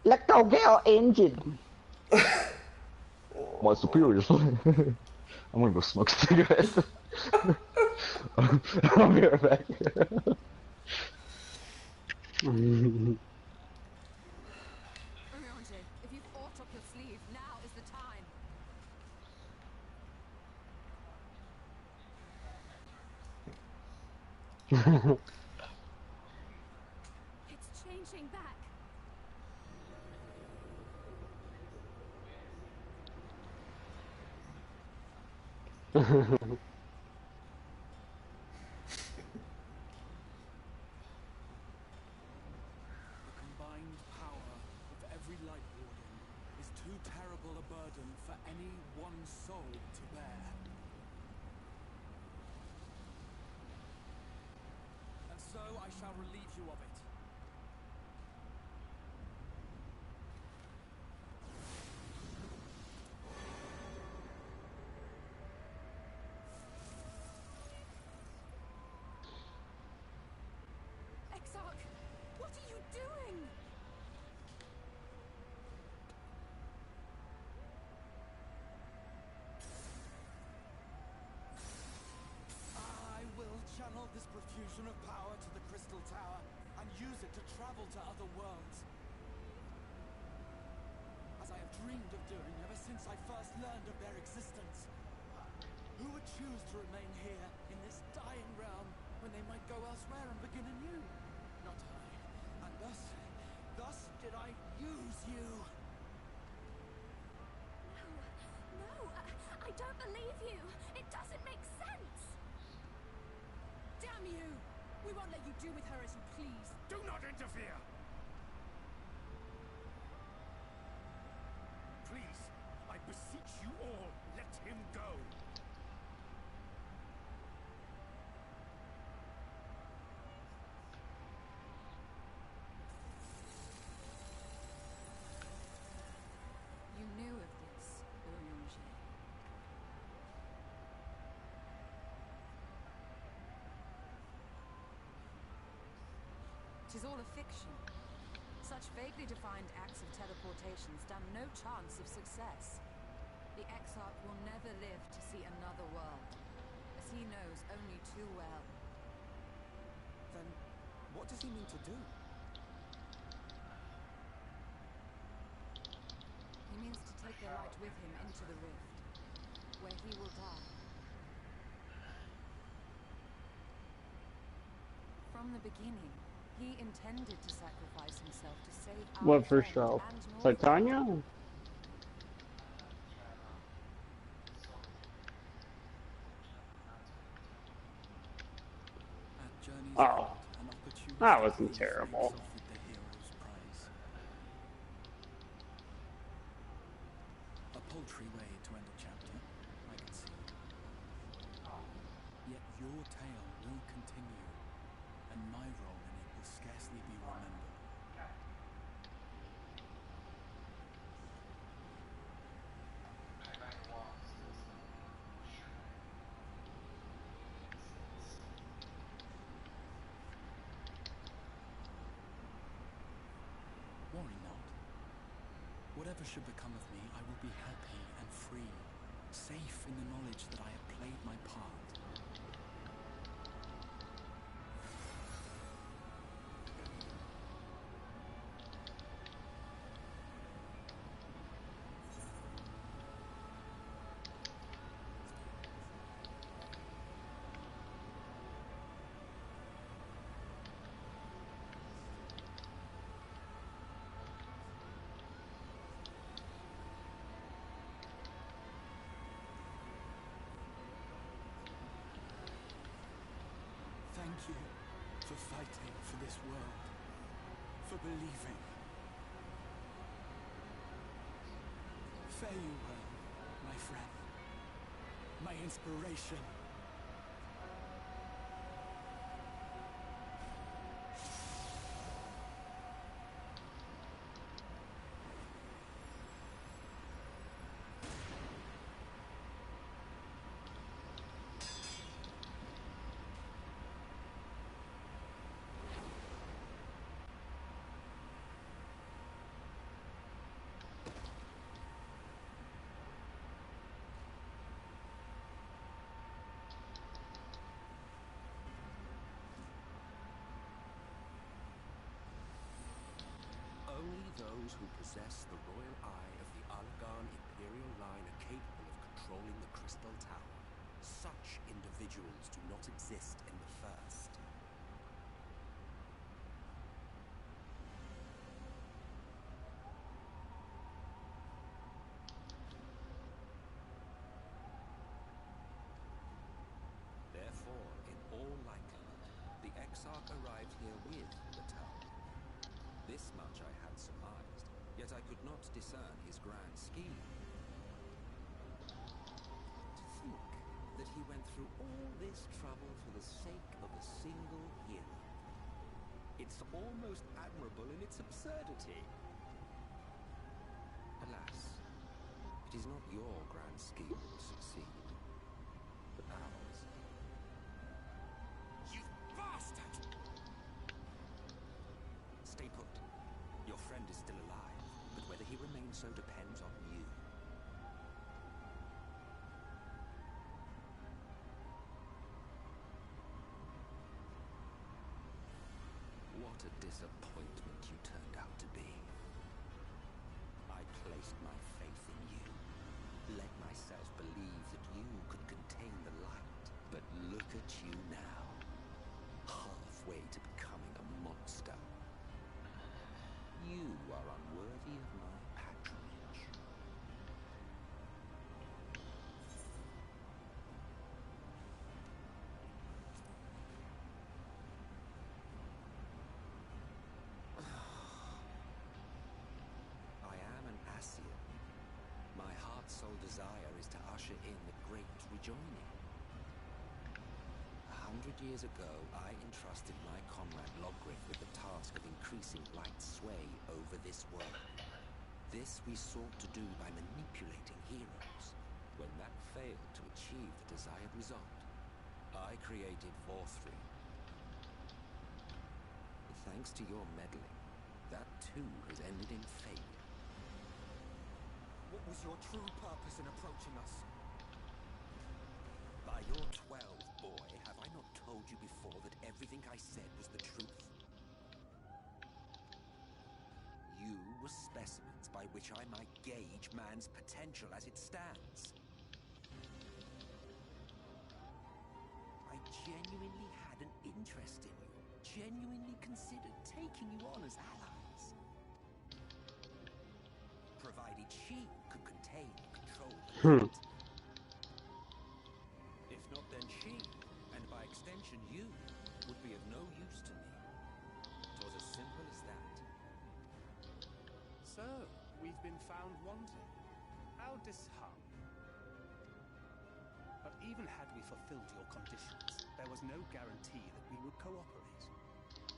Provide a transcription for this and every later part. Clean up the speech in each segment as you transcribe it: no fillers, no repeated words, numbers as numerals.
Let go, get our engine. My superior. I'm gonna go smoke a cigarette. I'll be right back. If you've aught up your sleeve, now is the time. It's changing back. Combined power of every light warden is too terrible a burden for any one soul to bear. And so I shall relieve you of it. Exarch, what are you doing? I will channel this profusion of power to the Crystal Tower and use it to travel to other worlds. As I have dreamed of doing ever since I first learned of their existence. Who would choose to remain here in this dying realm when they might go elsewhere and begin anew? Not I. And thus did I use you. No, I don't believe you. It doesn't make sense. Damn you! We won't let you do with her as you please. Do not interfere! Please, I beseech you all, let him go. You knew of this, Urianger. Tis all a fiction. Such vaguely defined acts of teleportation stand no chance of success. The Exarch will never live to see another world, as he knows only too well. Then, what does he mean to do? He means to take the light with him into the rift, where he will die. From the beginning, he intended to sacrifice himself to save our What first friend row? and North. Titania? At Journey's Oh, End, an opportunist that wasn't thief terrible. makes off with the hero's prize. A paltry way to end a chapter, I can see. Yet your tale will continue, and my role in it will scarcely be remembered. Worry not. Whatever should become of me, I will be happy and free, safe in the knowledge that I have played my part. Thank you for fighting for this world, for believing. Fare you well, my friend, my inspiration. those who possess the royal eye of the Algan Imperial line are capable of controlling the Crystal Tower. Such individuals do not exist in the First. Therefore, in all likelihood, the Exarch arrived here with the tower. This much I had surmised, yet I could not discern his grand scheme. To think that he went through all this trouble for the sake of a single hero. It's almost admirable in its absurdity. Alas, it is not your grand scheme that will succeed, but ours. You bastard! Stay put. Your friend is still alive, but whether he remains so depends on you. What a disappointment you turned out to be. I placed my faith in you, let myself believe that you could contain the light, but look at you now, halfway to becoming a monster. You are unworthy of my patronage. I am an Asian. My heart's sole desire is to usher in the great rejoining. 100 years ago, I entrusted my comrade Logriff with the task of increasing light's sway over this world. This we sought to do by manipulating heroes. When that failed to achieve the desired result, I created Vorthri. Thanks to your meddling, that too has ended in failure. What was your true purpose in approaching us? By your 12, boy, have I not told you before that everything I said was the truth? You were specimens by which I might gauge man's potential as it stands. I genuinely had an interest in you, genuinely considered taking you on as allies. Provided she could contain and control the light. If not, then she, and by extension you, would be of no use to me. 'Twas as simple as that. So, we've been found wanting. How disheartening. But even had we fulfilled your conditions, there was no guarantee that we would cooperate.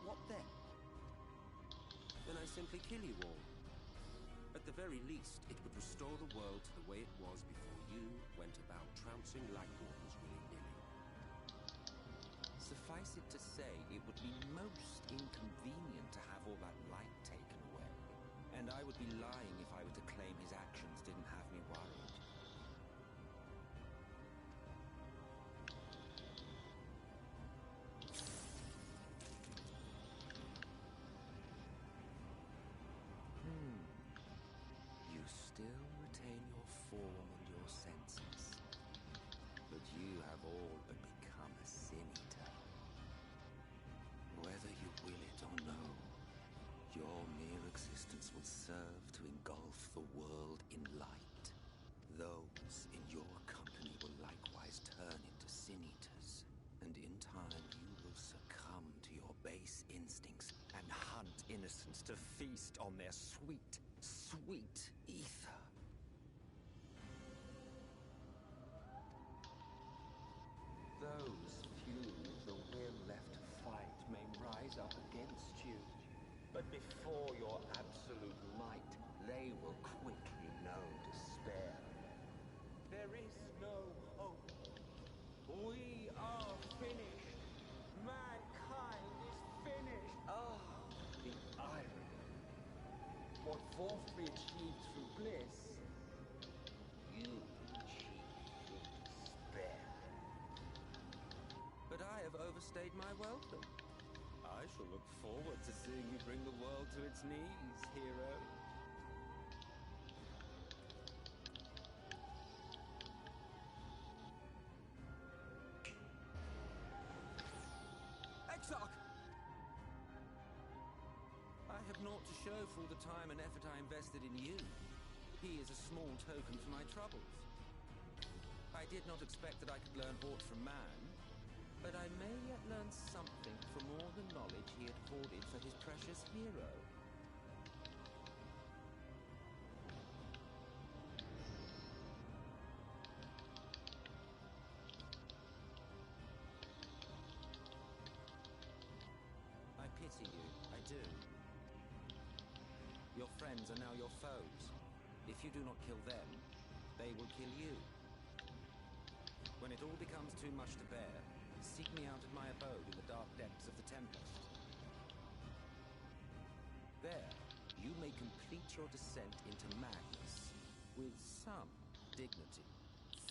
What then? Then I simply kill you all. At the very least, it would restore the world to the way it was before you went about trouncing Lightwardens willy-nilly. Suffice it to say, it would be most inconvenient to have all that light taken away. And I would be lying if I were to claim his actions didn't have me worried. You still retain your form and your senses, but you have all but become a sin-eater. Whether you will it or no, your mere existence will serve to engulf the world in light. Those in your company will likewise turn into sin-eaters, and in time you will succumb to your base instincts and hunt innocents to feast on their sweet, sweet ether. Those few with the will left to fight may rise up against you, but before your absolute might, they will quickly know despair. There is no hope. We are finished. Mankind is finished. Ah, the irony. What Vorthri achieved through bliss, you achieved through despair. But I have overstayed my welcome. I shall look forward to seeing you bring the world to its knees, hero. naught to show for all the time and effort I invested in you. He is a small token for my troubles. I did not expect that I could learn aught from man, but I may yet learn something from all the knowledge he had hoarded for his precious hero. I pity you, I do. Your friends are now your foes. If you do not kill them, they will kill you. When it all becomes too much to bear, seek me out at my abode in the dark depths of the Tempest. There, you may complete your descent into madness with some dignity,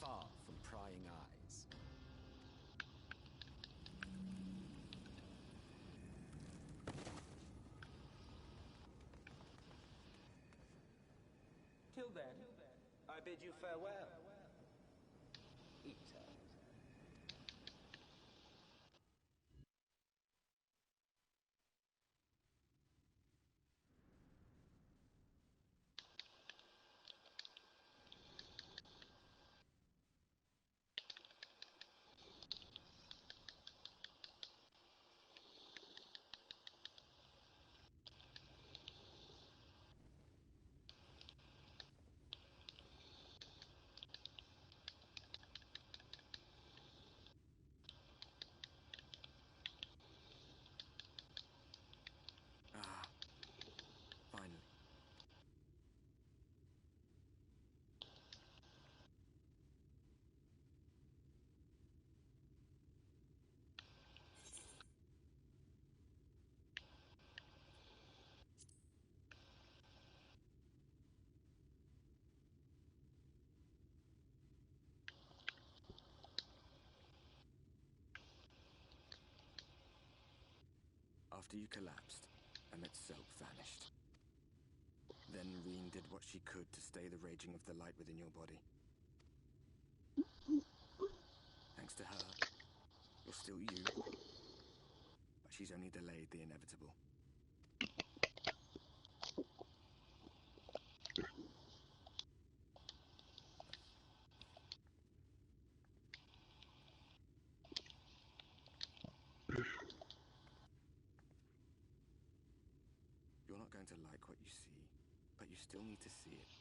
far from prying eyes. Till then, I bid you farewell. Eater. Ah, finally. After you collapsed, Emetsoap vanished. Then Reen did what she could to stay the raging of the light within your body. Thanks to her, you're still you, but she's only delayed the inevitable. You're not going to like what you see, but you still need to see it.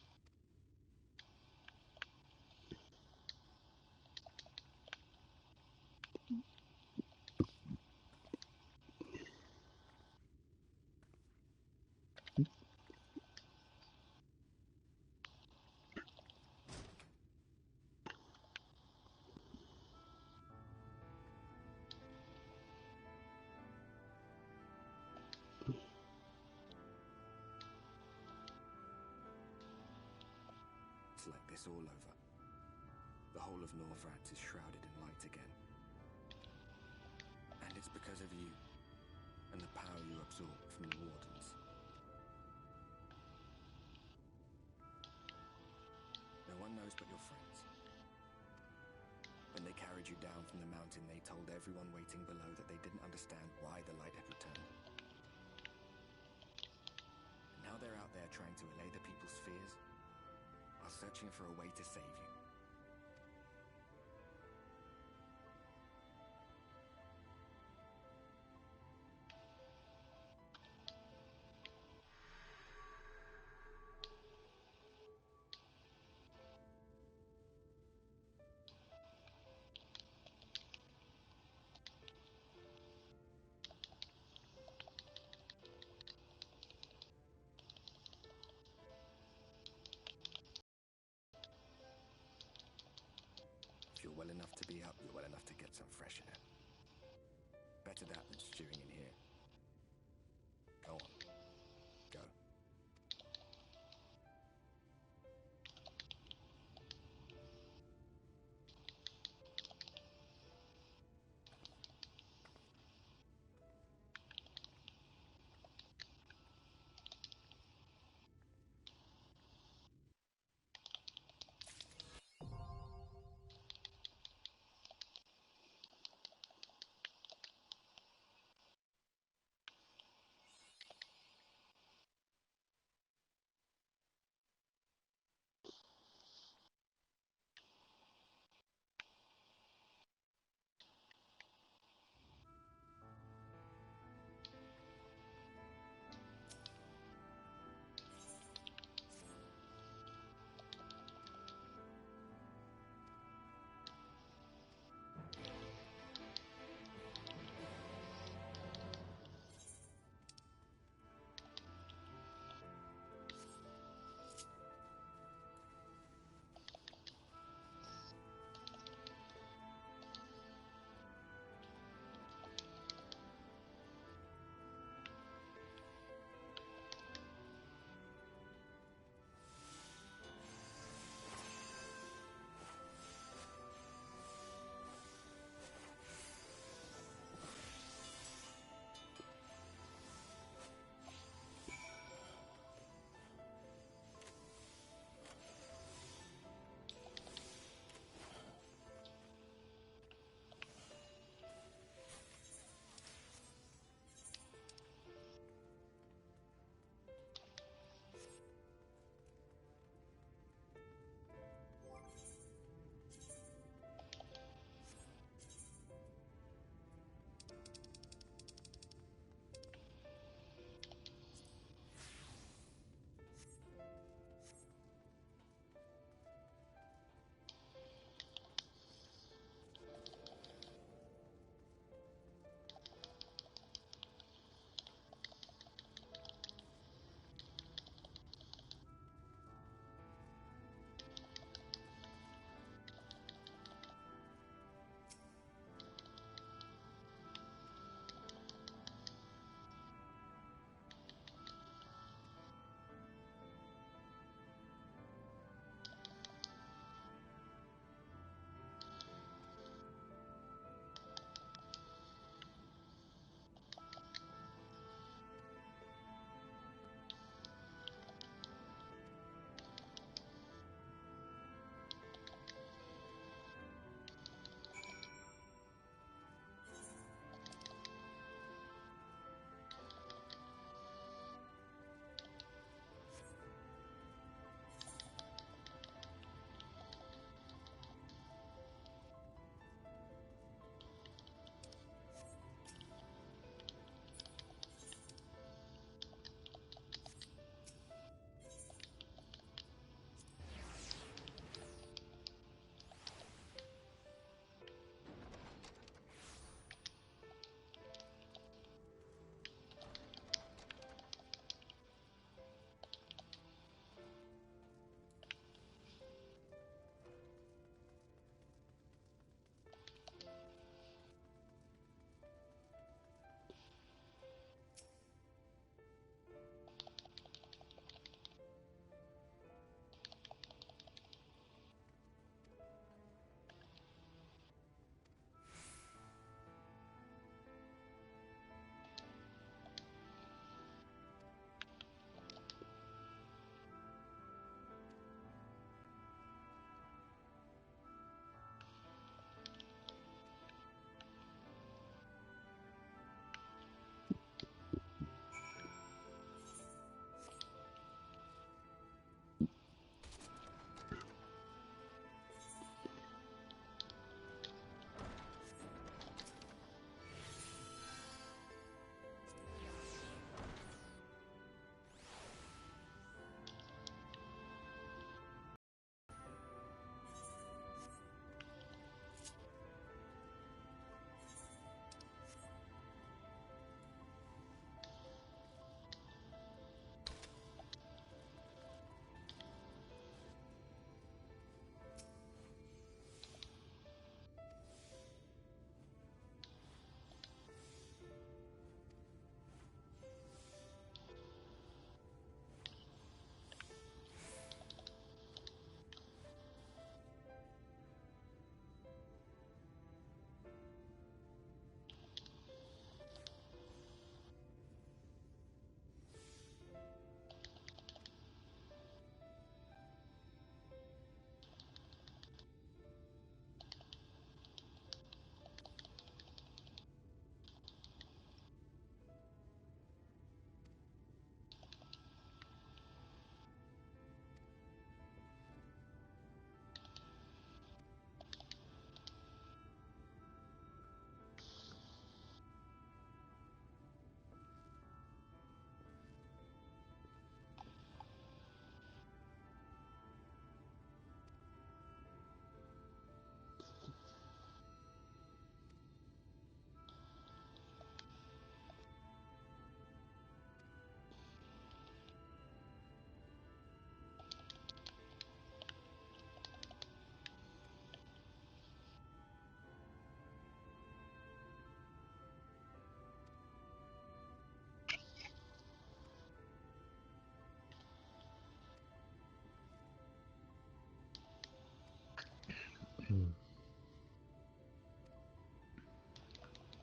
It's like this all over. The whole of Northrats is shrouded in light again. And it's because of you, and the power you absorbed from the Wardens. No one knows but your friends. When they carried you down from the mountain, they told everyone waiting below that they didn't understand why the light had returned. And now they're out there trying to allay the people's fears, while searching for a way to save you. If you're well enough to be up, you're well enough to get some fresh air. Better that than stewing in here. Go on. Go.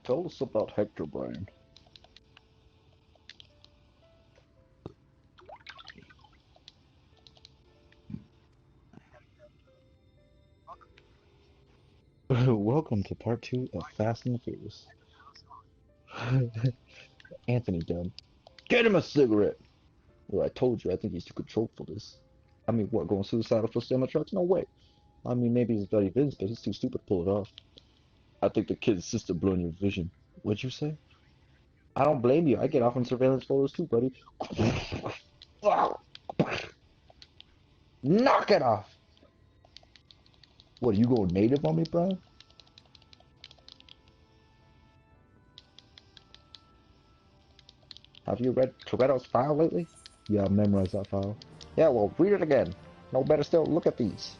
Tell us about Hector Brain. Welcome to part 2 of Fast and the Furious. Anthony done. Get him a cigarette! Well, I told you, I think he's too controlled for this. I mean, what, going suicidal for semi trucks? No way. I mean, maybe he's bloody Vince, but he's too stupid to pull it off. I think the kid's sister blowing your vision. What'd you say? I don't blame you. I get off on surveillance photos too, buddy. Knock it off! What, are you going native on me, Brian? Have you read Toretto's file lately? Yeah, I've memorized that file. Yeah, well, read it again. No better still, look at these.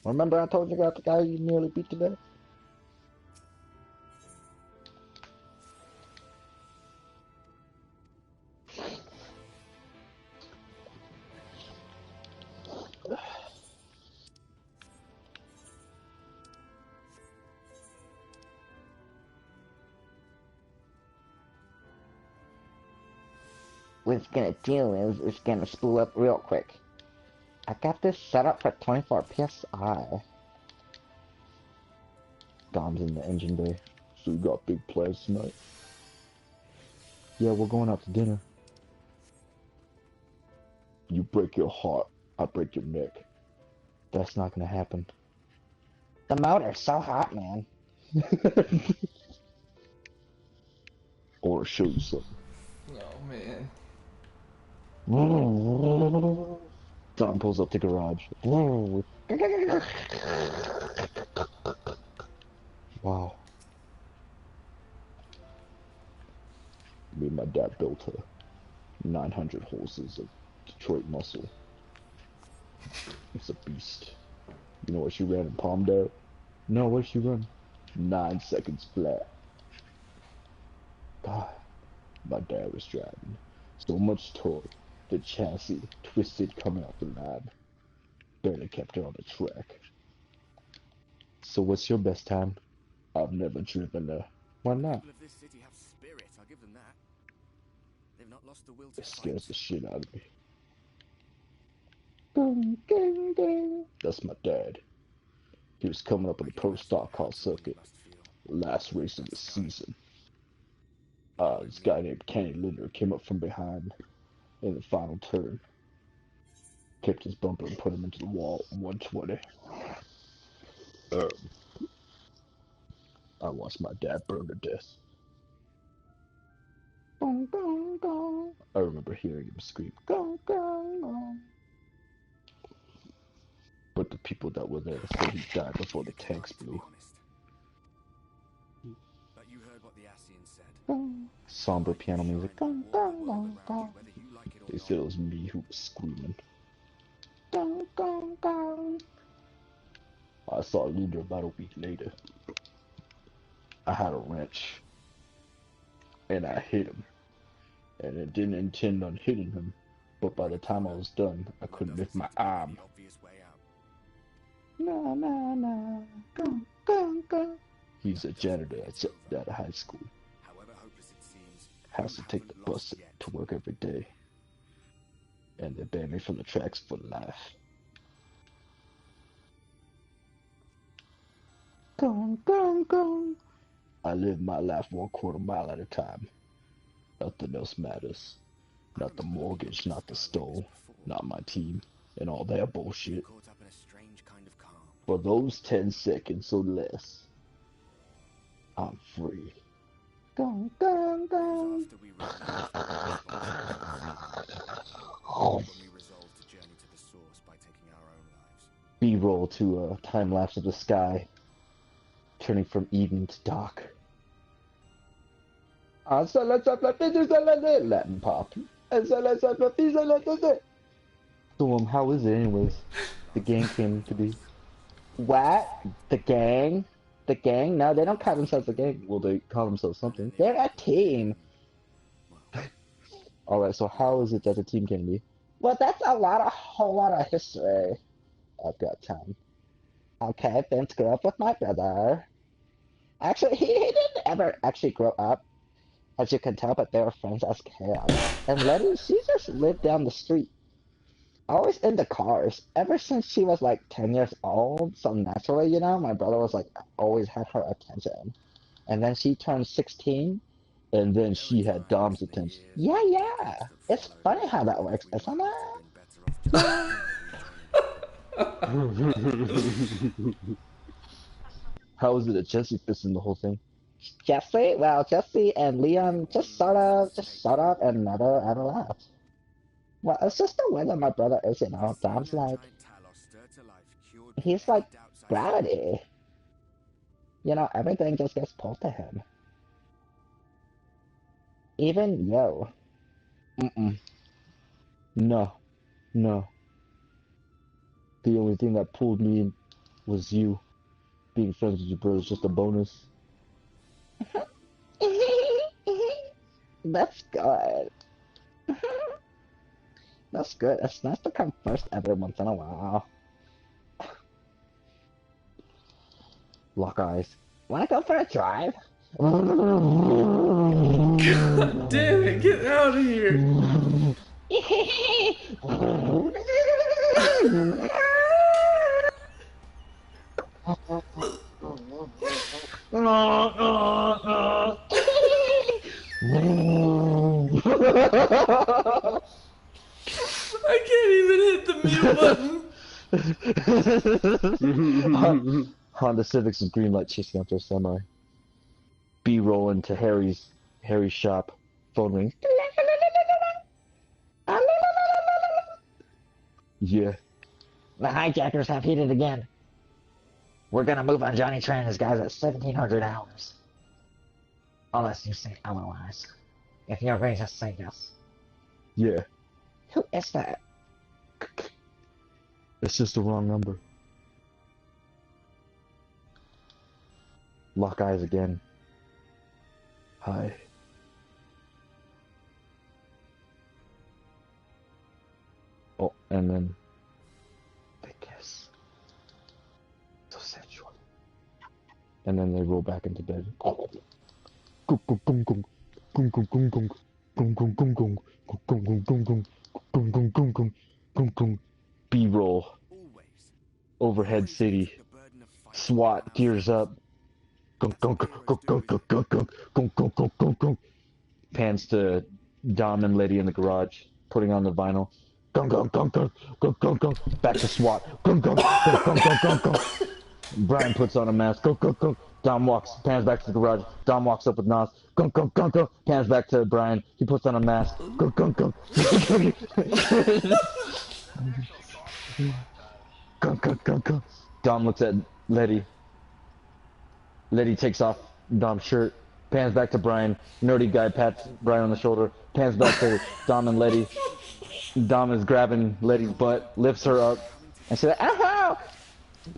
Remember I told you about the guy you nearly beat to death? What it's gonna do is it's gonna spool up real quick. I got this set up for 24 PSI. Dom's in the engine bay. So you got big plans tonight? Yeah, we're going out to dinner. You break your heart, I break your neck. That's not gonna happen. The motor's so hot, man. I wanna show you something. Oh man. Dom pulls up the garage. Wow. Me and my dad built her 900 horses of Detroit muscle. It's a beast. You know what she ran in Palmdale? No, where'd she run? 9 seconds flat. God, my dad was driving. So much torque, the chassis twisted coming off the line. Barely kept her on the track. So what's your best time? I've never driven her. Why not? People of this city have spirit, I'll give them that. They've not lost the will to It scares fight. the shit out of me. That's my dad. He was coming up in the pro stock car circuit. Last race of the season. This guy named Kenny Linder came up from behind in the final turn. Kept his bumper and put him into the wall, 120. I watched my dad burn to death. I remember hearing him scream, "Gong, gong, gong." But the people that were there said he died before the tanks blew. But you heard what the Ascian said. Somber piano music. Gong, gong, gong, gong. They said it was me who was screaming. Gong, gong, gong. I saw Luder about a week later. I had a wrench. And I hit him. And I didn't intend on hitting him. But by the time I was done, I couldn't lift my arm. Na na na. Gong, gong, gong. He's a janitor at a high school. Has to take the bus to work every day. And they ban me from the tracks for life. Gong, gong, gong. I live my life 1/4 mile at a time. Nothing else matters. Not the mortgage, not the stove, not my team, and all that bullshit. For those 10 seconds or less, I'm free. Gong, gong, gong. B-roll to a time lapse of the sky, turning from evening to dark. Latin pop. So how is it anyways? The gang came to be. What? The gang? The gang? No, they don't call themselves a gang. Well, they call themselves something. They're a team. Alright, so how is it that the team can be? Well, that's whole lot of history. I've got time. Okay, Vince grew up with my brother. Actually, he didn't ever actually grow up, as you can tell, but they were friends as kids. And Letty, she just lived down the street, always in the cars, ever since she was like 10 years old. So naturally, my brother was like, always had her attention. And then she turned 16, and then she had Dom's attention. Yeah, yeah. It's funny how that works, isn't it? How was it that Jesse fits in the whole thing? Jesse? Well, Jesse and Leon just sort of, and never left. Well, it's just the way that my brother is, Dom's like, he's like gravity. Everything just gets pulled to him. Even yo. Mm-mm. No. No. The only thing that pulled me in was you. Being friends with your brother is just a bonus. That's good. That's good. It's nice to come first every once in a while. Lock eyes. Wanna go for a drive? God damn it, get out of here! I can't even hit the mute button. Honda Civics and green light chasing after a semi. B-roll into Harry's shop. Phone rings. Yeah. The hijackers have hit it again. We're gonna move on Johnny Tran and his guys at 1700 hours. Unless you say otherwise. If you're ready to say yes. Yeah. Who is that? It's just the wrong number. Lock eyes again. Hi. Oh, and then they kiss. So sensual. And then they roll back into bed. B-roll. Overhead city. SWAT gears up. Pans to Dom and Letty in the garage, putting on the vinyl. Back to SWAT. Brian puts on a mask. Dom pans back to the garage. Dom walks up with Nas. Pans back to Brian. He puts on a mask. Dom looks at Letty. Letty takes off Dom's shirt. Pans back to Brian. Nerdy guy pats Brian on the shoulder. Pans back to Dom and Letty. Dom is grabbing Letty's butt, lifts her up, and she's like, "Ow!"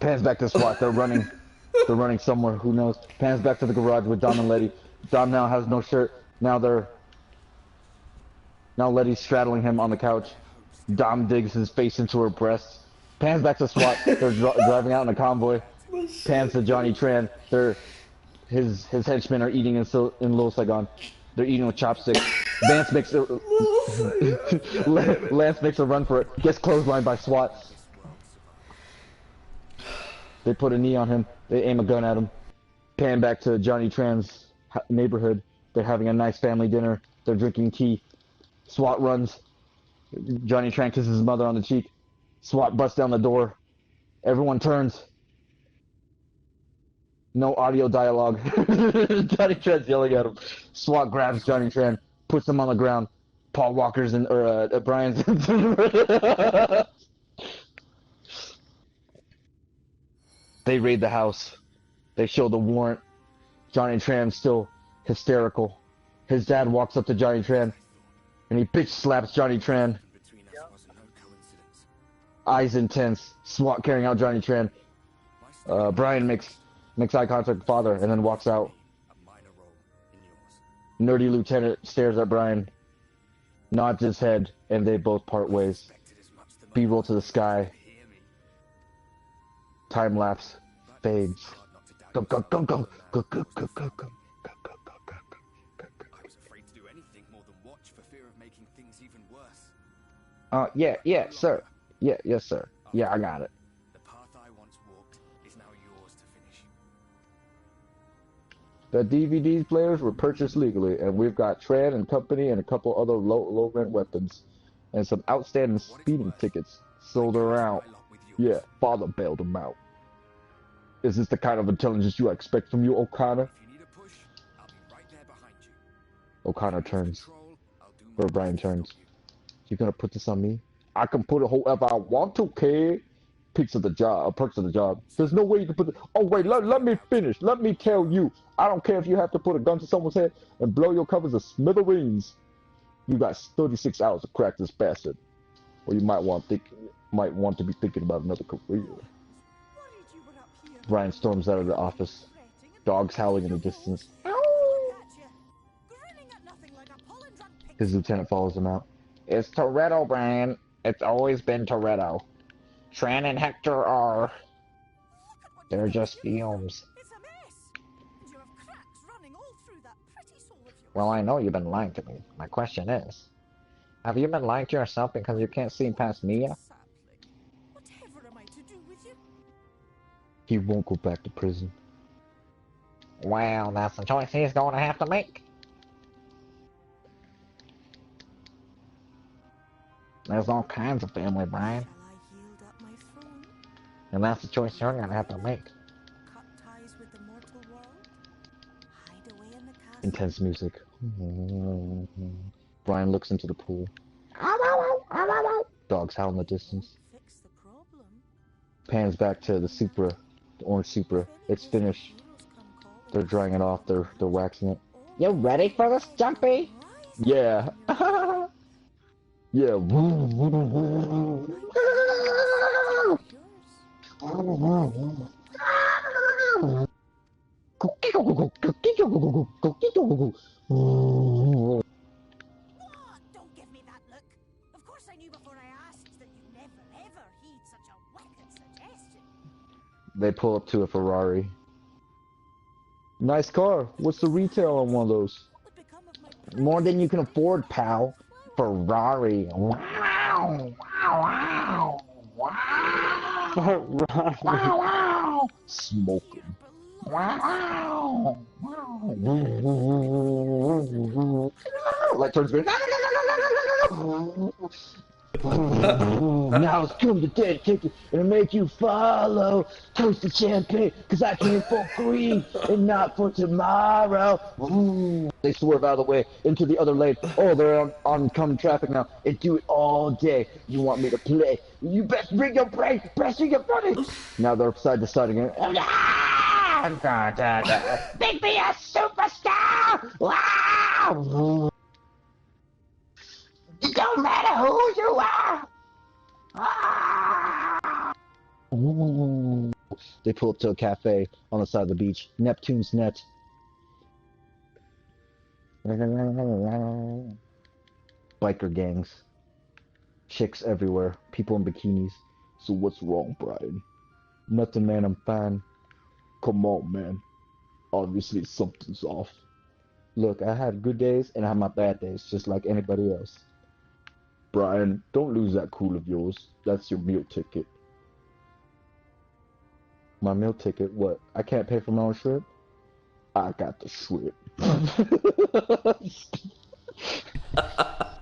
Pans back to SWAT. They're running somewhere. Who knows? Pans back to the garage with Dom and Letty. Dom now has no shirt. Now Letty's straddling him on the couch. Dom digs his face into her breasts. Pans back to SWAT. They're driving out in a convoy. Pans to Johnny Tran. His henchmen are eating in Little Saigon. They're eating with chopsticks. Lance makes a run for it. Gets clotheslined by SWAT. They put a knee on him. They aim a gun at him. Pan back to Johnny Tran's neighborhood. They're having a nice family dinner. They're drinking tea. SWAT runs. Johnny Tran kisses his mother on the cheek. SWAT busts down the door. Everyone turns. No audio dialogue. Johnny Tran's yelling at him. SWAT grabs Johnny Tran, puts him on the ground. Paul Walker's Brian's. They raid the house. They show the warrant. Johnny Tran's still hysterical. His dad walks up to Johnny Tran, and he bitch slaps Johnny Tran. Eyes intense. SWAT carrying out Johnny Tran. Brian makes eye contact with father and then walks out. Nerdy lieutenant stares at Brian, nods his head, and they both part ways. B-roll to the sky. Time lapse. Fades. Go, go, go, go, go, go, go, go, go. I was afraid to do anything more than watch for fear of making things even worse. Yeah, sir. Yeah, yes, sir. Yeah, I got it. The path I once walked is now yours to finish. The DVD players were purchased legally, and we've got Tran and Company and a couple other low rent weapons, and some outstanding speeding tickets. So they're out. Yeah, father bailed them out. Is this the kind of intelligence you expect from you, O'Connor? If you need a push, I'll be right there behind you. O'Connor turns. Control, I'll do Or my Brian best to turns. stop you. You gonna put this on me? I can put it whoever I want to, kid. Perks of the job. There's no way you can put it. Oh wait, let me finish. Let me tell you. I don't care if you have to put a gun to someone's head and blow your covers to smithereens. You got 36 hours to crack this bastard, or you might want to be thinking about another career. Brian storms out of the office. Dogs howling in the distance. His lieutenant follows him out. It's Toretto, Brian. It's always been Toretto. Tran and Hector are... They're just fumes. It's a mess. And you have cracks running all through that pretty soul of yours. Well, I know you've been lying to me. My question is, have you been lying to yourself because you can't see past Mia? Whatever am I to do with you? He won't go back to prison. Well, that's the choice he's going to have to make. There's all kinds of family, Brian. Shall I yield up my throne? And that's the choice you're going to have to make. Cut ties with the mortal world? Hide away in the castle? Intense music. Brian looks into the pool. Dogs howl in the distance. Fix the problem. Pans back to the Supra, the orange Supra. It's finished. They're drying it off. They're waxing it. You ready for this, Jumpy? Yeah. Yeah. Don't give me that look. Of course I knew before I asked that you never ever heed such a wicked suggestion. They pull up to a Ferrari. Nice car. What's the retail on one of those? What would become of my More than you can afford, pal. Ferrari. Wow. Wow. Wow. Wow. Wow. Smoking. Wow. Wow. Like turns green. Now it's come to dedicate it and make you follow. Toast the champagne, cause I came for free and not for tomorrow. Ooh. They swerve out of the way into the other lane. Oh, they're on oncoming traffic now and do it all day. You want me to play? You best bring your brain, best bring your money. Now they're side to side again. Make me a superstar! Wow! It don't matter who you are! Ah! They pull up to a cafe on the side of the beach. Neptune's Net. Biker gangs. Chicks everywhere. People in bikinis. So what's wrong, Brian? Nothing, man. I'm fine. Come on, man. Obviously something's off. Look, I have good days and I have my bad days, just like anybody else. Brian, don't lose that cool of yours. That's your meal ticket. My meal ticket? What? I can't pay for my own shrimp? I got the shrimp.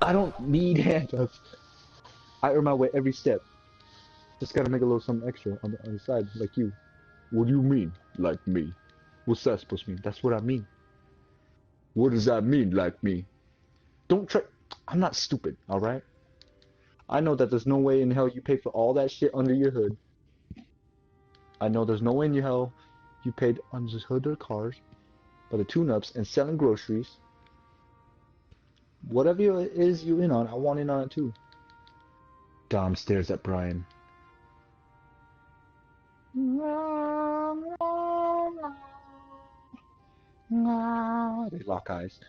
I don't need handouts. I earn my way every step. Just gotta make a little something extra on the side, like you. What do you mean, like me? What's that supposed to mean? That's what I mean. What does that mean, like me? Don't try. I'm not stupid, alright? I know that there's no way in hell you pay for all that shit under your hood. I know there's no way in hell you paid under the hood of cars, by the tune-ups, and selling groceries. Whatever it is you in on, I want in on it too. Dom stares at Brian. They lock eyes.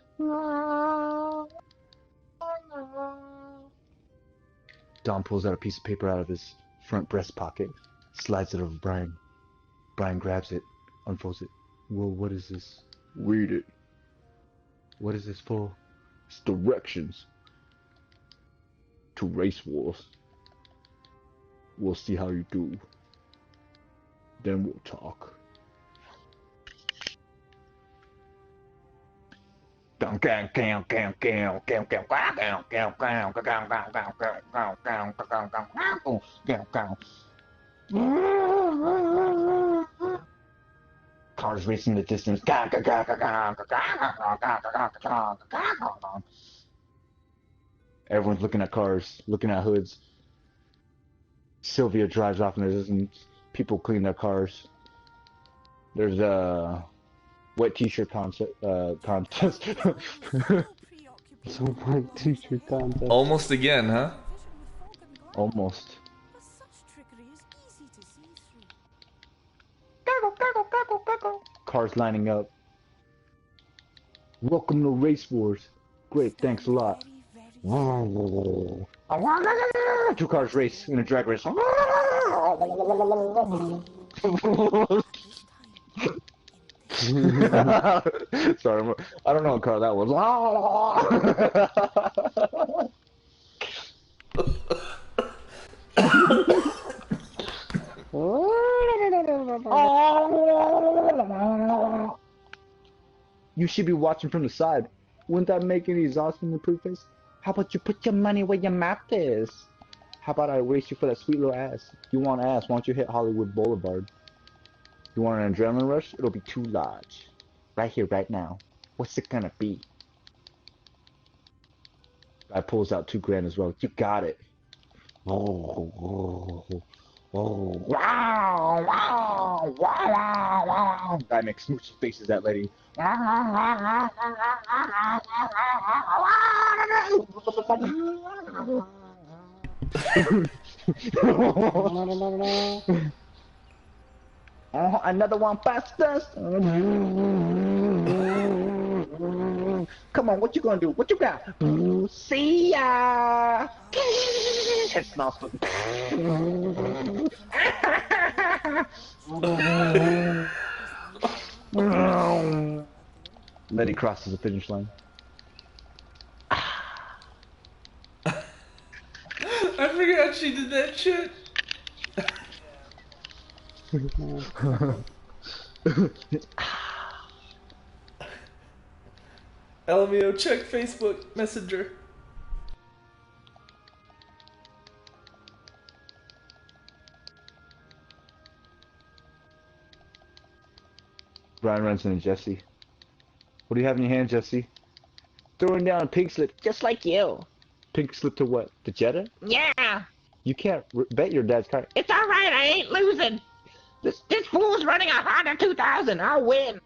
Dom pulls out a piece of paper out of his front breast pocket, slides it over Brian. Brian grabs it, unfolds it. Well, what is this? Read it. What is this for? It's directions to race wars. We'll see how you do. Then we'll talk. Cars racing the distance. Everyone's looking at cars, looking at hoods. Sylvia drives off in the distance. People clean their cars. There's a wet t-shirt contest. So white t-shirt contest. Almost again, huh? Almost. But such trickery is easy to see through. Cars lining up. Welcome to Race Wars. Great, thanks a lot. Two cars race in a drag race. Sorry, I don't know what car that was. You should be watching from the side. Wouldn't that make any exhaust in the preface? How about you put your money where your mouth is? How about I race you for that sweet little ass? You want ass, why don't you hit Hollywood Boulevard? You want an adrenaline rush? It'll be too large. Right here, right now. What's it gonna be? Guy pulls out $2,000 as well. You got it. Oh, wow, wow, wow, wow. Guy makes smooch faces at lady. Another one faster. Come on, what you gonna do? What you got? See ya. It smells good. Letty crosses the finish line. I forgot she did that shit. LMAO, check Facebook Messenger. Brian runs into Jesse. What do you have in your hand, Jesse? Throwing down a pink slip, just like you. Pink slip to what? The Jetta? Yeah. You can't bet your dad's car. It's alright, I ain't losing. This fool's running a Honda 2000. I'll win.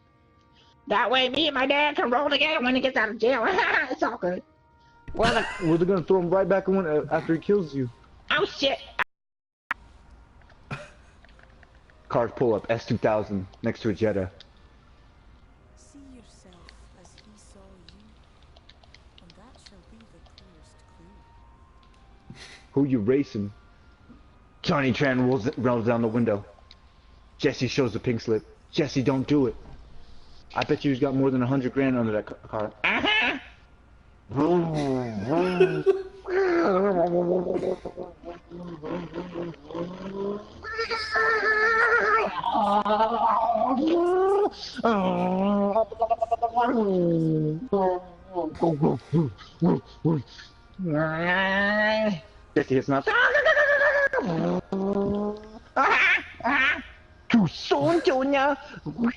That way me and my dad can roll together when he gets out of jail. It's all good. Well, they're gonna throw him right back in after he kills you. Oh shit. Cars pull up, S2000, next to a Jetta. See yourself as he saw you, and that shall be the clearest clue. Who you racing? Johnny Tran rolls down the window. Jesse shows the pink slip. Jesse, don't do it. I bet you've got more than $100,000 under that car. Uh-huh. Jesse hits not. Too soon, Junior. No.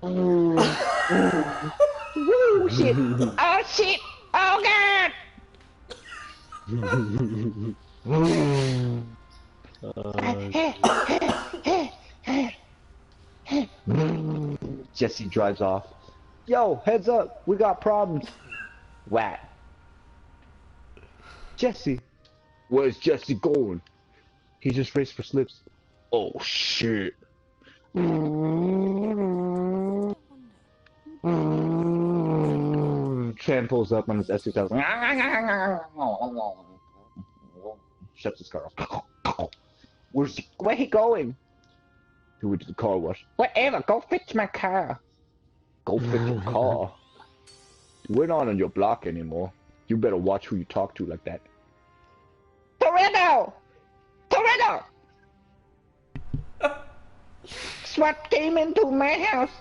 Woo, shit. Oh shit. Oh god. Jesse drives off. Yo, heads up, we got problems. Whack. Jesse. Where's Jesse going? He just raced for slips. Oh shit. Tran pulls up on his S2000. Shuts his car off. Where he going? He went to the car wash. Whatever, go fix my car. Go fix your car. We're not on your block anymore. You better watch who you talk to like that. Toretto! Toretto! SWAT came into my house,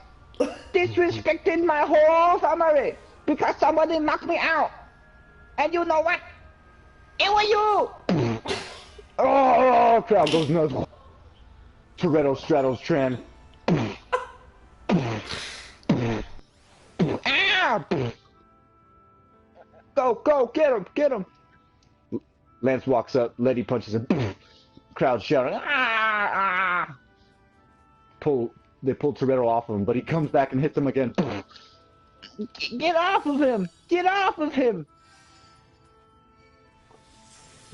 disrespected my whole family because somebody knocked me out. And you know what? It was you! Oh, crowd goes nuts. Toretto straddles Tran. Ow! Go, get him! Lance walks up, Letty punches him. Crowd shouting, ah! They pull Toretto off of him, but he comes back and hits him again. Get off of him! Get off of him!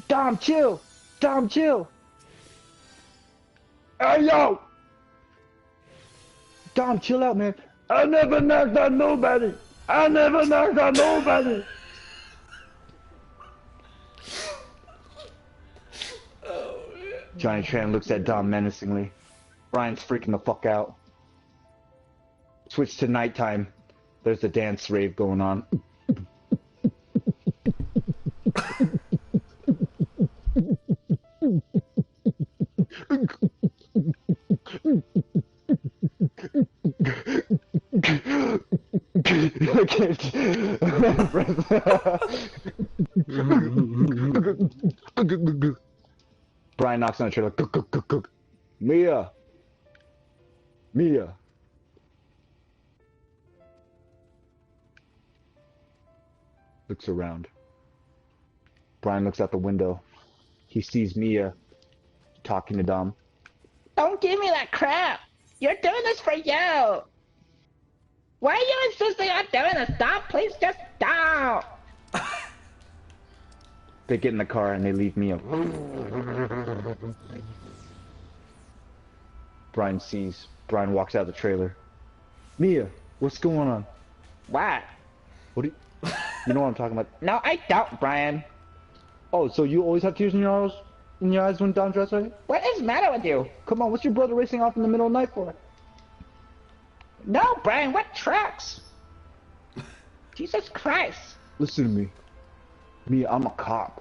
Dom, chill! Dom, chill! Hey, yo! Dom, chill out, man. I never knocked on nobody! I never knocked on nobody! Johnny Tran looks at Dom menacingly. Brian's freaking the fuck out. Switch to nighttime. There's a dance rave going on. I can't. Brian knocks on the trailer. Mia! Mia! Looks around. Brian looks out the window. He sees Mia talking to Dom. Don't give me that crap! You're doing this for you! Why are you insisting on doing this? Stop, please just stop! They get in the car and they leave Mia. Brian walks out of the trailer. Mia, what's going on? What? What do you know what I'm talking about? No, I don't, Brian. Oh, so you always have tears in your eyes when Dom dresses right? What is the matter with you? Come on, what's your brother racing off in the middle of the night for? No, Brian, what trucks? Jesus Christ. Listen to me. Mia, I'm a cop.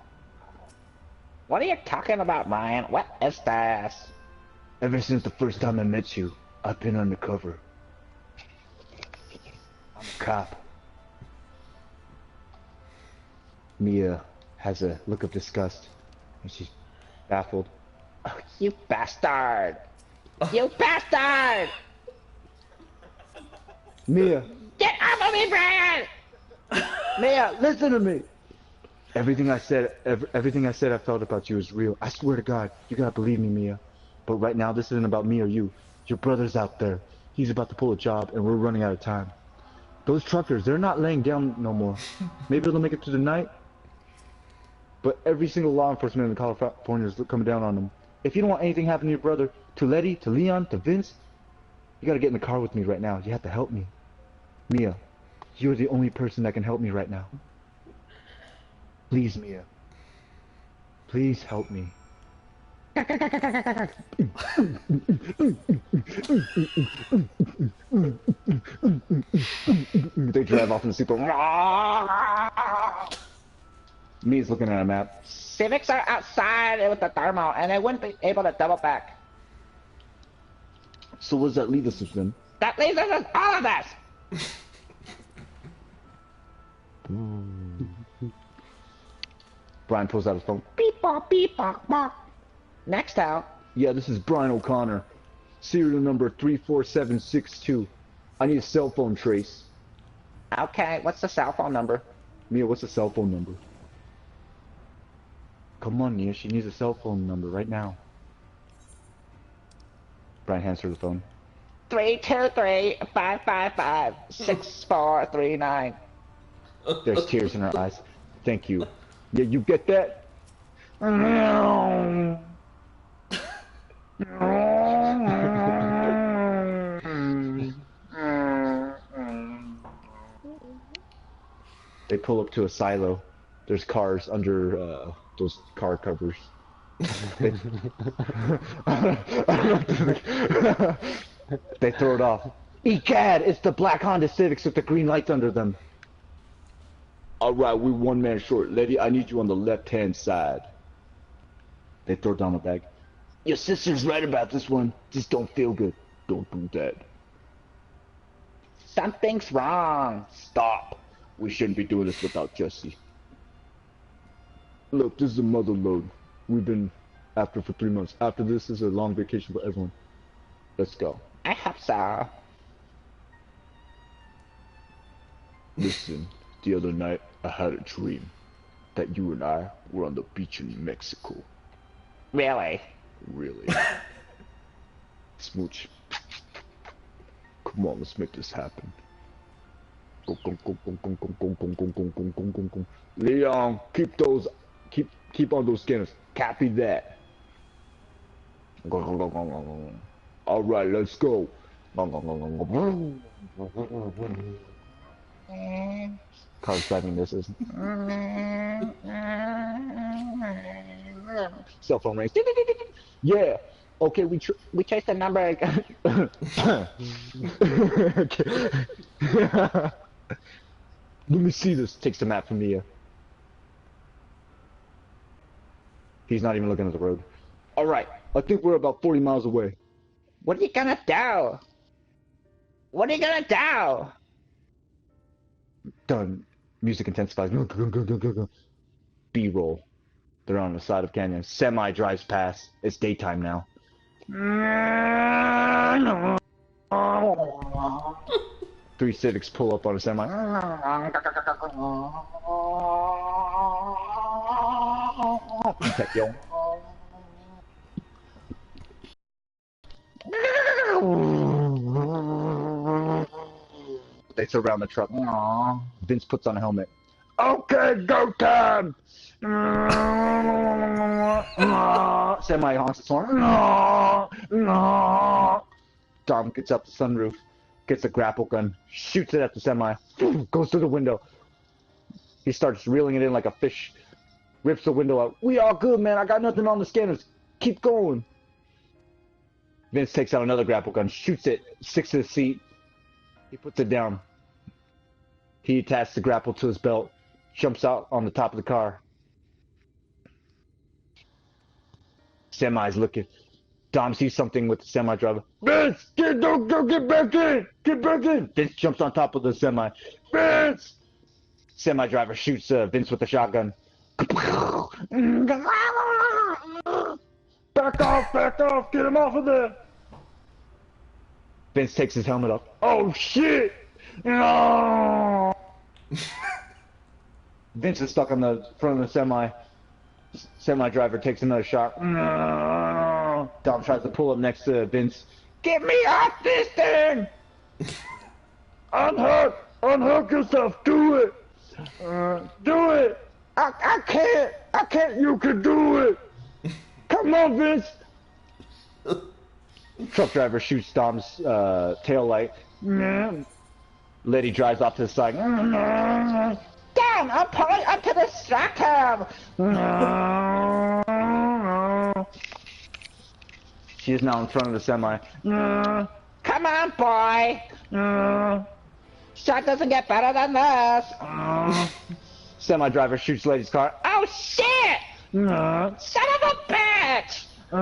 What are you talking about, Brian? What is this? Ever since the first time I met you, I've been undercover. I'm a cop. Mia has a look of disgust, and she's baffled. Oh, you bastard! You bastard! Mia! Get off of me, Brian! Mia, listen to me! Everything I said I felt about you is real. I swear to God, you gotta believe me, Mia. But right now, this isn't about me or you. Your brother's out there. He's about to pull a job, and we're running out of time. Those truckers, they're not laying down no more. Maybe they'll make it through the night, but every single law enforcement in California is coming down on them. If you don't want anything happening to your brother, to Letty, to Leon, to Vince, you gotta get in the car with me right now. You have to help me. Mia, you're the only person that can help me right now. Please, Mia. Please help me. They drive off in the super. Mia's looking at a map. Civics are outside with the thermal, and they wouldn't be able to double back. So what does that leave us with then? That leaves us with all of us! Brian pulls out his phone. Beep bop beep bop bop. Next out. Yeah, this is Brian O'Connor. Serial number 34762. I need a cell phone trace. Okay, what's the cell phone number? Mia, what's the cell phone number? Come on, Mia, she needs a cell phone number right now. Brian hands her the phone. 323-555-6439. There's tears in her eyes. Thank you. Yeah, you get that? They pull up to a silo. There's cars under those car covers. They throw it off. Egad, it's the black Honda Civics with the green lights under them. Alright, we're one man short. Lady, I need you on the left-hand side. They throw down the bag. Your sister's right about this one. Just don't feel good. Don't do that. Something's wrong. Stop. We shouldn't be doing this without Jesse. Look, this is a mother load. We've been after for 3 months. After this is a long vacation for everyone. Let's go. I hope so. Listen, the other night I had a dream that you and I were on the beach in Mexico. Really? Really. Smooch. Come on, let's make this happen. Go, go, go, go, go, go, go, go, go, go, go, go, go, go. Leon, keep on those scanners. Copy that. Go, go, go, go, go, go. All right, let's go. Go, go, go, go, go. Car's driving this is. Cell phone rings. Yeah. Okay, we traced the number. Let me see this. Takes the map from Mia. He's not even looking at the road. All right, I think we're about 40 miles away. What are you gonna do? What are you gonna do? Done. Music intensifies. B-roll. They're on the side of canyon. Semi drives past. It's daytime now. 3 Civics pull up on a semi. Tech, yo. They surround the truck. Vince puts on a helmet. Okay, go time! Semi honks its horn. Dom gets up the sunroof, gets a grapple gun, shoots it at the semi, goes through the window. He starts reeling it in like a fish, rips the window out. We all good, man. I got nothing on the scanners. Keep going. Vince takes out another grapple gun, shoots it, sticks to the seat. He puts it down. He attaches the grapple to his belt, jumps out on the top of the car. Semi's looking. Dom sees something with the semi driver. Vince, don't get back in! Get back in! Vince jumps on top of the semi. Vince! Semi driver shoots Vince with a shotgun. Back off! Get him off of there! Vince takes his helmet off. Oh shit! No! Vince is stuck on the front of the semi. Semi driver takes another shot. No! Dom tries to pull up next to Vince. Get me off this thing! Unhook yourself! Do it! Do it! I can't! You can do it! Come on, Vince! Truck driver shoots Dom's tail light. Lady drives off to the side. Damn, I'm pulling up to the track cab! She is now in front of the semi. Come on, boy! Shot doesn't get better than this! Semi driver shoots Lady's car. Oh shit! Son of a bitch! I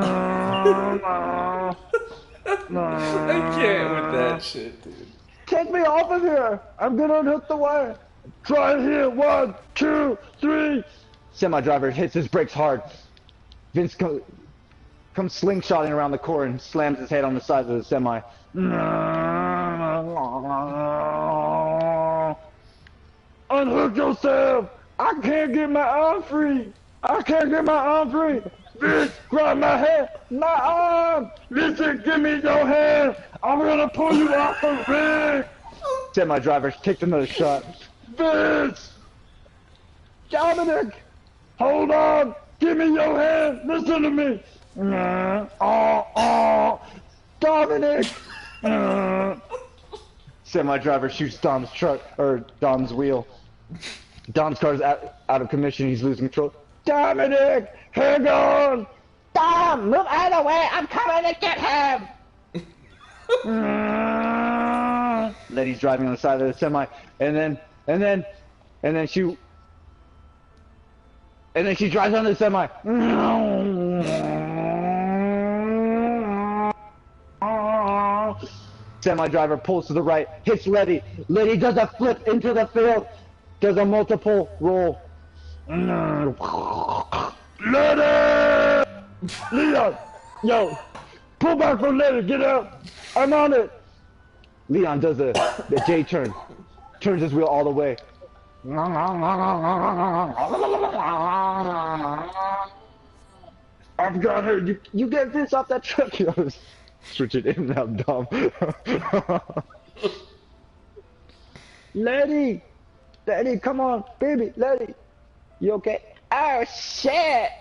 can't with that shit, dude. Take me off of here! I'm gonna unhook the wire! Try it here! 1, 2, 3! Semi driver hits his brakes hard. Vince comes slingshotting around the core and slams his head on the side of the semi. Unhook yourself! I can't get my arm free! Bitch, grab my hand! My arm! Listen, give me your hand! I'm gonna pull you off the rig! Semi driver kicked another shot. Vince! Dominic! Hold on! Give me your hand! Listen to me! Dominic! Semi driver shoots Dom's truck, or Dom's wheel. Dom's car's out of commission, he's losing control. Dominic! Hang on! Dom, move out of the way. I'm coming to get him. Letty's driving on the side of the semi, and then she drives on the semi. Semi driver pulls to the right, hits Letty. Letty does a flip into the field, does a multiple roll. Letty! Leon! Yo! Pull back from Letty, get out! I'm on it! Leon does the J turn, turns his wheel all the way. I've got her. You get this off that truck. Switch it in now, Dom. Letty! Letty, come on, baby, Letty. You okay? Oh, shit!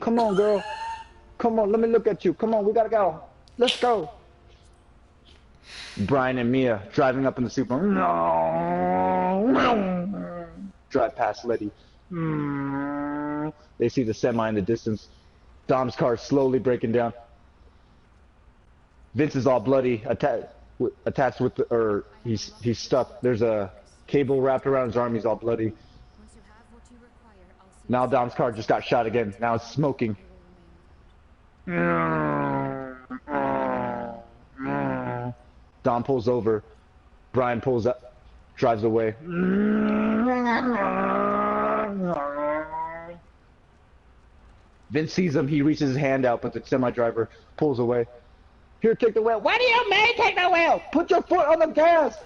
Come on, girl. Come on, let me look at you. Come on, we gotta go. Let's go. Brian and Mia driving up in the Supra. Drive past Letty. They see the semi in the distance. Dom's car slowly breaking down. Vince is all bloody, attached with he's stuck. There's a cable wrapped around his arm. He's all bloody. Now Dom's car just got shot again. Now it's smoking. Dom pulls over. Brian pulls up, drives away. Vince sees him. He reaches his hand out, but the semi-driver pulls away. Here, take the wheel. What do you mean, take the wheel? Put your foot on the gas.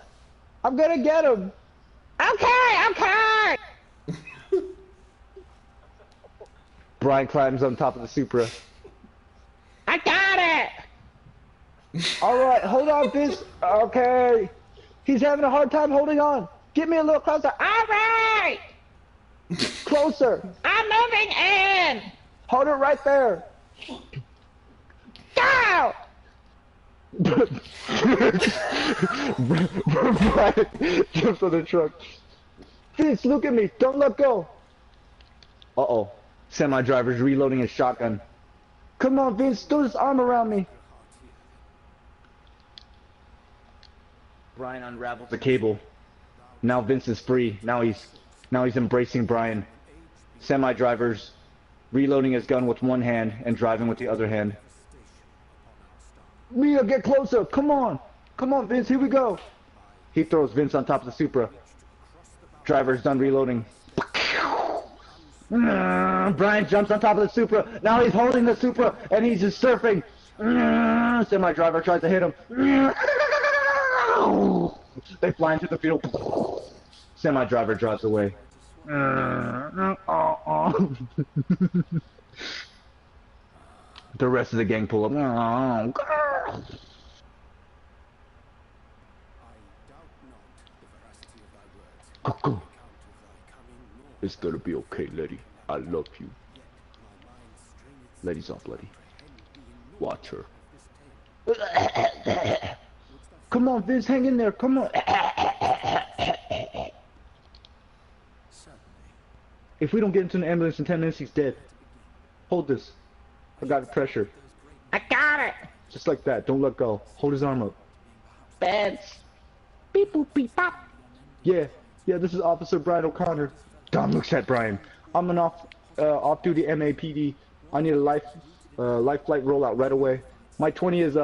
I'm gonna get him. Okay. Brian climbs on top of the Supra. I got it. All right, hold on, Vince. Okay. He's having a hard time holding on. Get me a little closer. All right. Closer. I'm moving in. Hold it right there. Go! Brian jumps on the truck. Vince, look at me. Don't let go. Uh-oh. Semi-driver's reloading his shotgun. Come on, Vince. Throw his arm around me. Brian unravels the cable. Now Vince is free. Now he's embracing Brian. Semi-driver's reloading his gun with one hand and driving with the other hand. Mia, get closer. Come on. Come on, Vince. Here we go. He throws Vince on top of the Supra. Driver's done reloading. Brian jumps on top of the Supra. Now he's holding the Supra and he's just surfing. Semi-driver tries to hit him. They fly into the field. Semi-driver drives away. The rest of the gang pull up. It's gonna be okay, Letty. I love you. Letty's all bloody. Watch her. Come on, Vince, hang in there. Come on. If we don't get into an ambulance in 10 minutes, he's dead. Hold this. I got the pressure. I got it. Just like that. Don't let go. Hold his arm up. Vince. Beep boop beep pop. Yeah, this is Officer Brian O'Connor. Dom looks at Brian. I'm an off-duty MAPD. I need a life flight rollout right away. My 20 is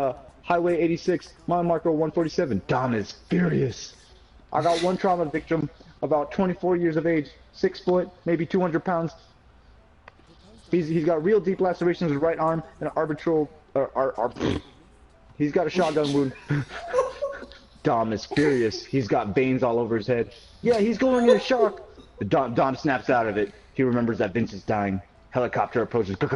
Highway 86, mile marker 147. Dom is furious. I got one trauma victim, about 24 years of age, 6 foot, maybe 200 pounds. He's got real deep lacerations in his right arm and an arbitral. He's got a shotgun wound. Dom is furious. He's got veins all over his head. Yeah, he's going into shock. Dom snaps out of it. He remembers that Vince is dying. Helicopter approaches. The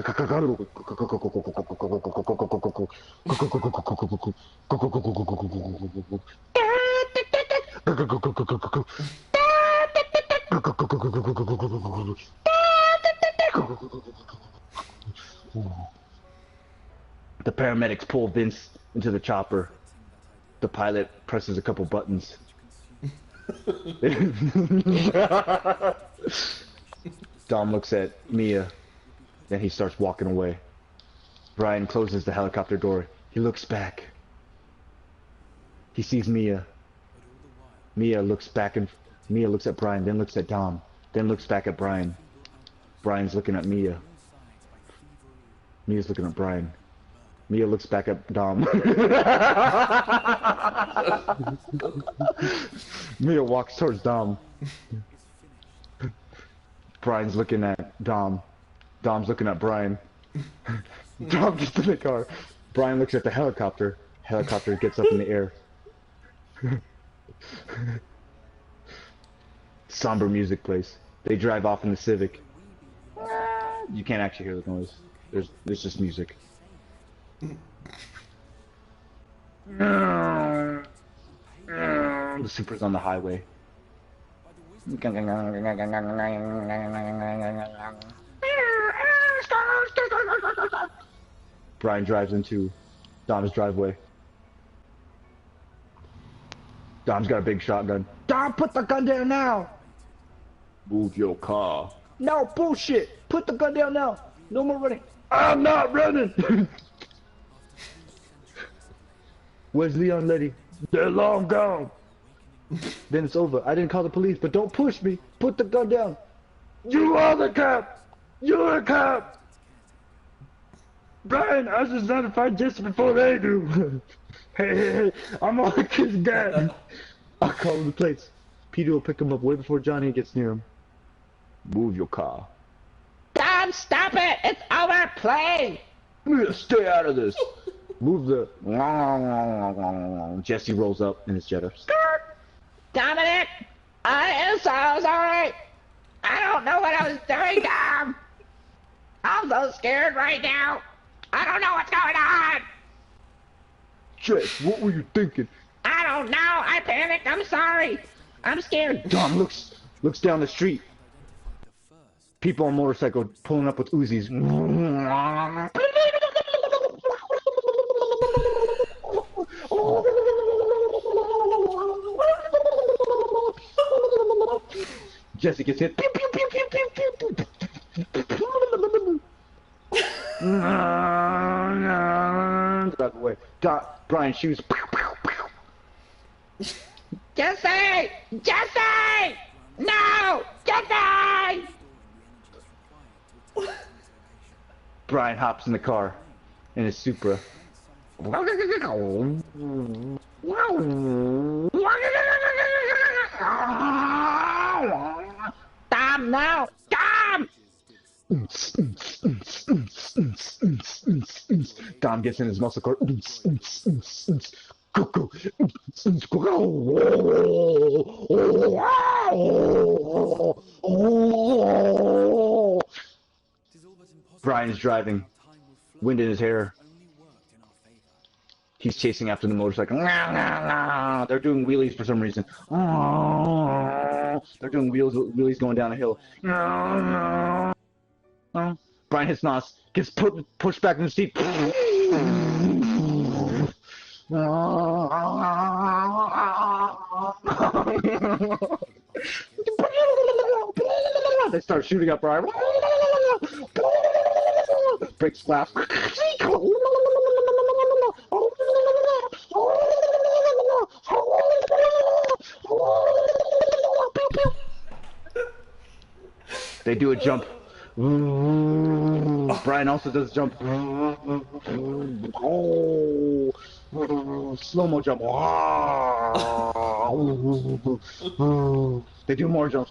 paramedics pull Vince into the chopper. The pilot presses a couple buttons. Dom looks at Mia, then he starts walking away. Brian closes the helicopter door. He looks back. He sees Mia. Mia looks back and Mia looks at Brian, then looks at Dom, then looks back at Brian. Brian's looking at Mia. Mia's looking at Brian. Mia looks back at Dom. Mia walks towards Dom. Brian's looking at Dom. Dom's looking at Brian. Dom gets in the car. Brian looks at the helicopter. Helicopter gets up in the air. Somber music plays. They drive off in the Civic. You can't actually hear the noise. There's just music. The Supra's on the highway. Brian drives into Dom's driveway. Dom's got a big shotgun. Dom, put the gun down now! Move your car. No, bullshit! Put the gun down now! No more running. I'm not running! Where's Leon Letty? They're long gone! Then it's over. I didn't call the police, but don't push me! Put the gun down! You are the cop! You're a cop! Brian, I was just notified just before they do! Hey, I'm on his dad! I'll call him the plates. Peter will pick him up way before Johnny gets near him. Move your car. Dom, stop it! It's overplayed! Stay out of this! Move the... Jesse rolls up in his Jetta. Dominic! I am so sorry! I don't know what I was doing, Dom! I'm so scared right now! I don't know what's going on! Jess, what were you thinking? I don't know! I panicked! I'm sorry! I'm scared! Dom looks down the street. People on motorcycles pulling up with Uzis. Jesse gets hit. Pew, pew, pew, pew, pew, pew, pew. Drive away. Brian shoots. Jesse! Jesse! No! Jesse! Brian hops in the car in his Supra. Dom, no! Dom! Dom gets in his muscle car. Brian is driving, wind in his hair. He's chasing after the motorcycle. They're doing wheelies for some reason. They're doing wheelies going down a hill. Brian hits Nos, gets pushed back in the seat. They start shooting at Brian. Breaks glass. They do a jump. Brian also does a jump. Slow-mo jump. They do more jumps.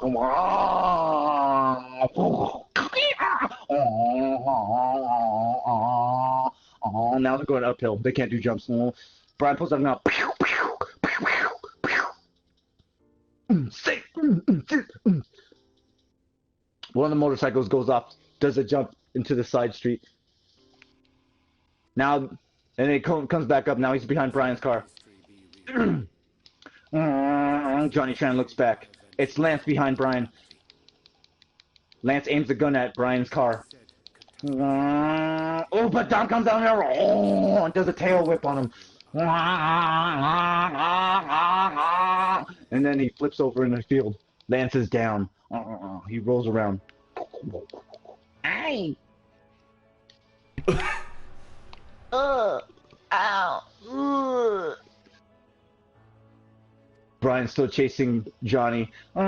Now they're going uphill. They can't do jumps. Brian pulls up now. One of the motorcycles goes off, does a jump into the side street. Now, and it comes back up. Now he's behind Brian's car. Johnny Tran looks back. It's Lance behind Brian. Lance aims the gun at Brian's car. Oh, but Dom comes down there and does a tail whip on him. And then he flips over in the field. Lance is down. He rolls around. Hey! Brian's still chasing Johnny. They're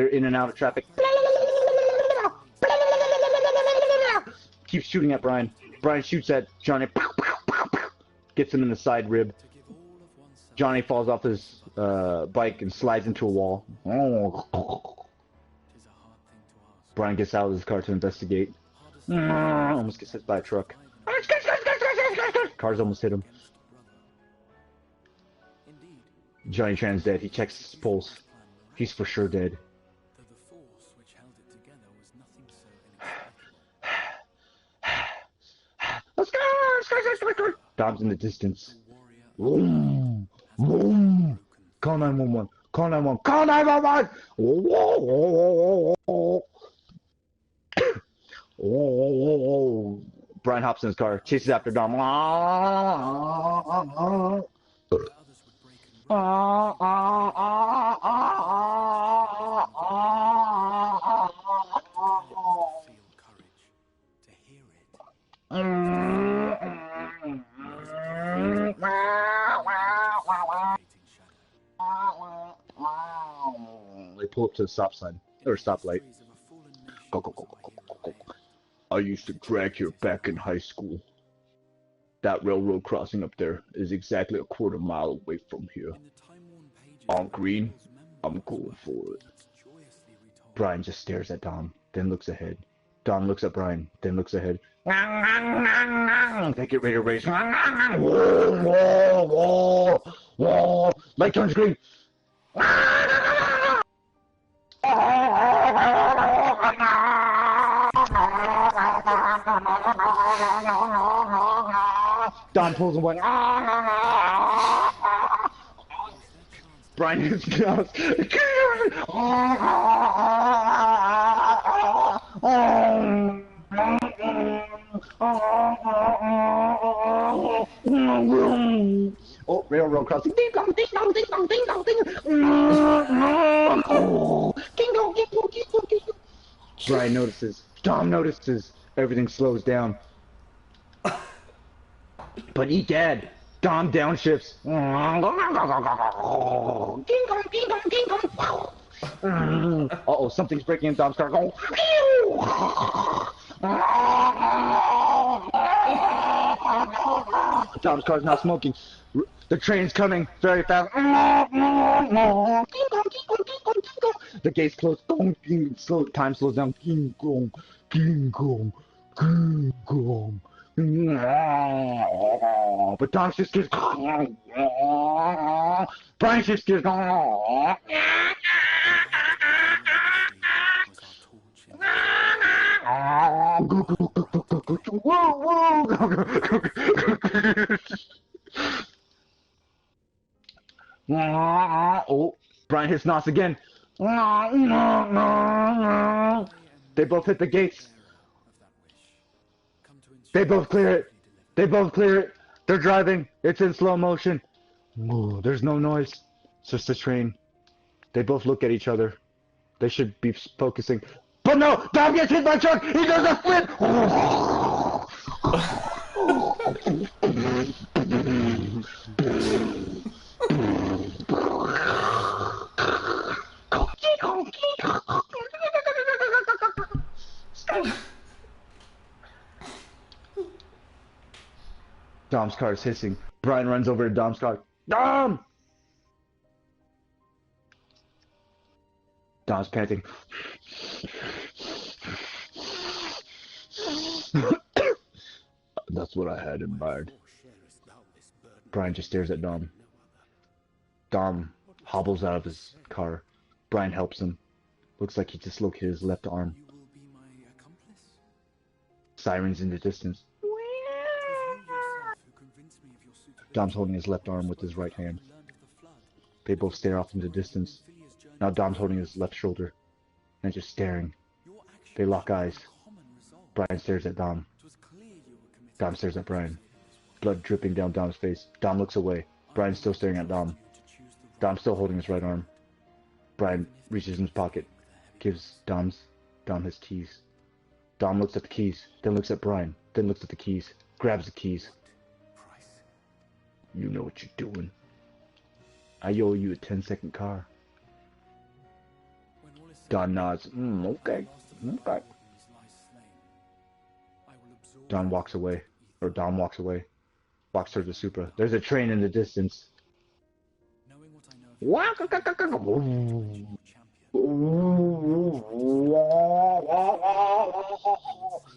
in and out of traffic. Keeps shooting at Brian. Brian shoots at Johnny. Gets him in the side rib. Johnny falls off his bike and slides into a wall. Brian gets out of his car to investigate. Almost gets hit by a truck. Cars almost hit him. Johnny Tran's dead. He checks his pulse. He's for sure dead. Let's go! Dom's in the distance. Boom! Boom! Call 911. Call 911. Call 911! Brian hops in his car, chases after Dom. They pull up to the stop sign or stoplight. Go, go, go, go, go, go, go. I used to drag here back in high school. That railroad crossing up there is exactly a quarter-mile away from here. On green, I'm going for it. Brian just stares at Dom, then looks ahead. Dom looks at Brian, then looks ahead. They get ready to race. Light turns green. Don pulls away. Brian is just. Oh, railroad crossing. Ding dong, ding dong, ding dong, ding dong, ding dong. Ding dong, ding dong, ding dong, ding dong. Brian notices. Dom notices. Everything slows down. But egad, Dom downshifts. Ding dong, ding dong, ding dong. Uh-oh, something's breaking in Dom's car. Dom's car's now smoking. The train's coming very fast. The gates close. Time slows down. But Dom just gets. Brian just gets. Oh, Brian hits Nos again. They both hit the gates. They both clear it. They both clear it. They're driving. It's in slow motion. Ooh, there's no noise. It's just a train. They both look at each other. They should be focusing. But no! Dom gets hit by a truck! He does a flip! Dom's car is hissing. Brian runs over to Dom's car. Dom! Dom's panting. That's what I had in mind. Brian just stares at Dom. Dom hobbles out of his car. Brian helps him. Looks like he dislocated his left arm. Sirens in the distance. Dom's holding his left arm with his right hand. They both stare off into the distance. Now Dom's holding his left shoulder and just staring. They lock eyes. Brian stares at Dom. Dom stares at Brian. Blood dripping down Dom's face. Dom looks away. Brian's still staring at Dom. Dom's still holding his right arm. Brian reaches in his pocket. Gives Dom his keys. Dom looks at the keys. Then looks at Brian. Then looks at the keys. Grabs the keys. You know what you're doing. I owe you a 10-second car. When all is said Don and done, nods. Okay. last of the Okay. Wardens lies slain. I will absorb Don the walks away. knowledge Or of Don ether, walks away. Walks towards the Supra. There's a train in the distance. knowing what I know of your champion.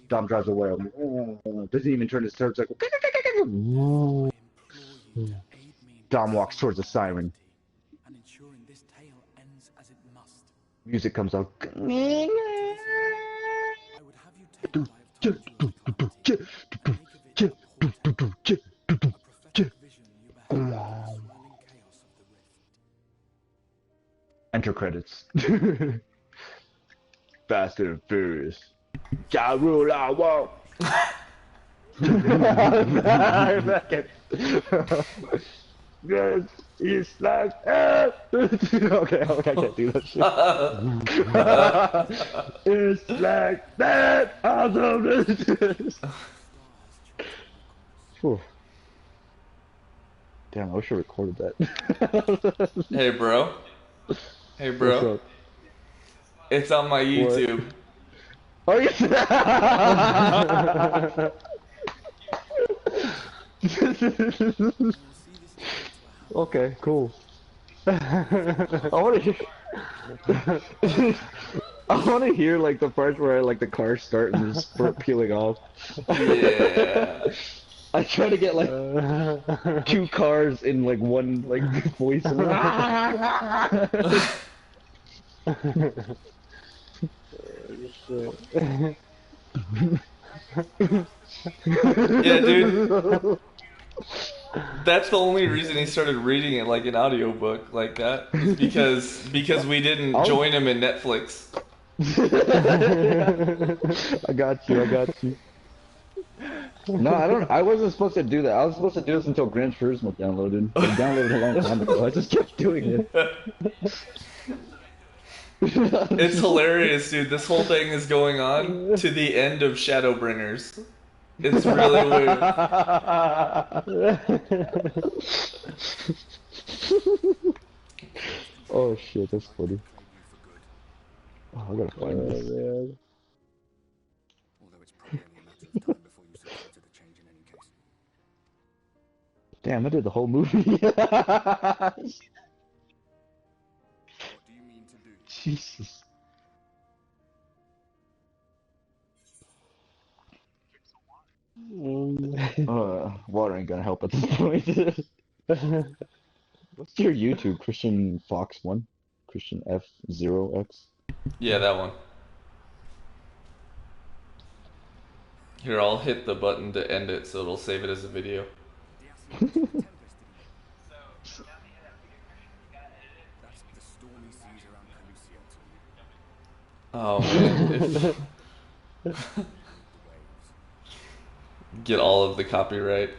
Dom drives away. Doesn't even turn his turret. Like, I implore you to aid me in Dom walks towards the siren. and ensuring this tale ends as it must. Music comes out. I would have you take what I have told you of Carnity and make of it a portent, a prophetic vision you beheld in the swirling chaos of the rift. Enter credits. Fast and Furious. Ja Rule I walk. Yes, it's like okay, I can't do that shit. It's like that. Whew. Damn, I wish I recorded that. Hey, bro. Hey, What's bro. up? It's on my YouTube. Oh, yes. Okay, cool. I want to hear. I want to hear like the part where like the cars start and just start peeling off. Yeah. I try to get like 2 cars in like one like voice. Yeah, dude. That's the only reason he started reading it like an audiobook like that. Is because we didn't join him in Netflix. I got you. No, I wasn't supposed to do that. I was supposed to do this until Gran Turismo downloaded. I downloaded a long time ago. I just kept doing it. It's hilarious, dude. This whole thing is going on to the end of Shadowbringers. It's really weird. Oh shit, that's funny. Oh, I gotta find this. Although it's probably only a matter of time before you succumb to the change in any case. Damn, I did the whole movie. What do you mean to do? Jesus. Water ain't gonna help at this point. What's your YouTube? Christian Fox 1? Christian F0X? Yeah, that one. Here, I'll hit the button to end it so it'll save it as a video. That's the stormy seas around Pelusium to me. Oh man. Get all of the copyright.